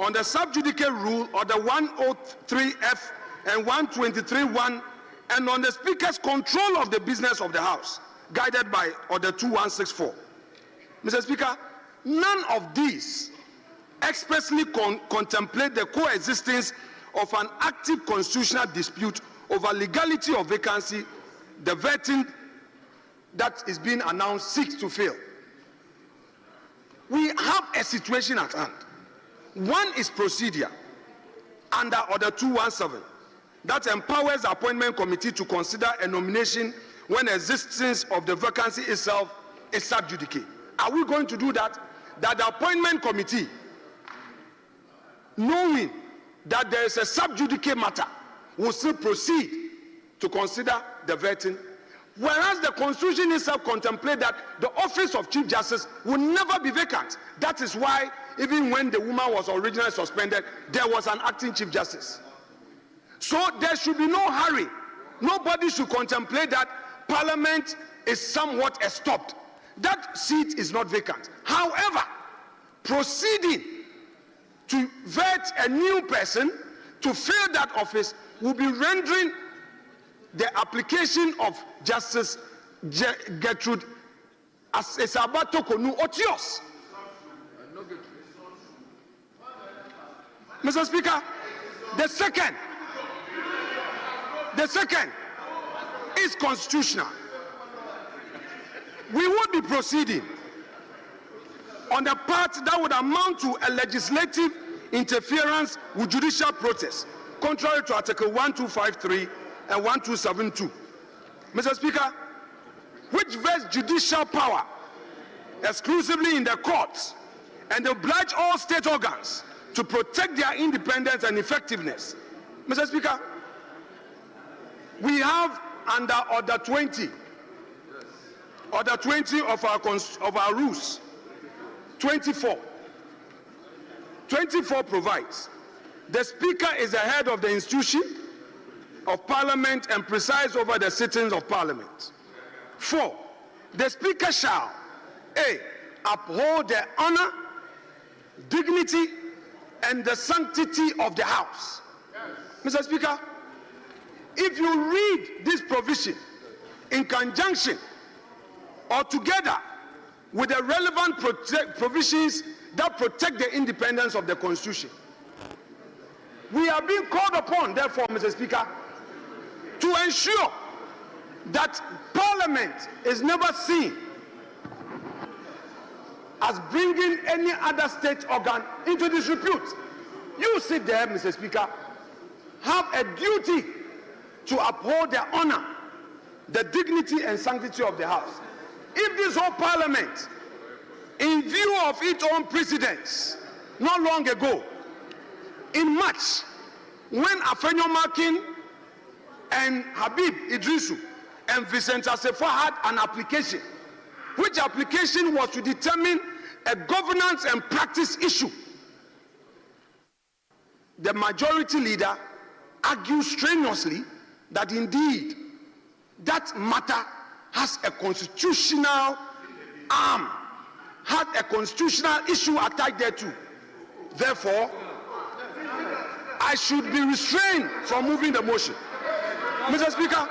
on the sub judice rule order 103F and 123(1), and on the Speaker's control of the business of the House, guided by order 2164. Mr. Speaker, none of these expressly contemplate the coexistence of an active constitutional dispute over legality of vacancy. The vetting that is being announced seeks to fail. We have a situation at hand. One is procedure under order 217 that empowers the appointment committee to consider a nomination when existence of the vacancy itself is sub judice. Are we going to do that? That the appointment committee, knowing that there is a sub judice matter, will still proceed to consider the vetting, whereas the Constitution itself contemplates that the office of Chief Justice will never be vacant. That is why, even when the woman was originally suspended, there was an acting Chief Justice. So there should be no hurry. Nobody should contemplate that Parliament is somewhat stopped. That seat is not vacant. However, proceeding to vet a new person to fill that office will be rendering the application of Justice Gertrude Esabatokonu odious. Mr. Speaker, the second is constitutional. We would be proceeding on the part that would amount to a legislative interference with judicial process, contrary to Article 1253 and 1272. Mr. Speaker, which vests judicial power exclusively in the courts and oblige all state organs to protect their independence and effectiveness. Mr. Speaker, we have under Order 20 of our rules, 24 provides the Speaker is the head of the institution of Parliament and presides over the sittings of Parliament. 4, the Speaker shall A, uphold the honor, dignity, and the sanctity of the House. Mr. Speaker, if you read this provision in conjunction or together with the relevant provisions that protect the independence of the Constitution, we are being called upon, therefore, Mr. Speaker, to ensure that Parliament is never seen as bringing any other state organ into disrepute. You sit there, Mr. Speaker, have a duty to uphold the honor, the dignity and sanctity of the House. If this whole Parliament, in view of its own precedents, not long ago, in March, when Afenyo Makin and Habib Idrisu and Vincent Assefa had an application, which application was to determine a governance and practice issue, the majority leader argued strenuously that indeed that matter has a constitutional arm, had a constitutional issue attached thereto. Therefore, I should be restrained from moving the motion. Mr. Speaker,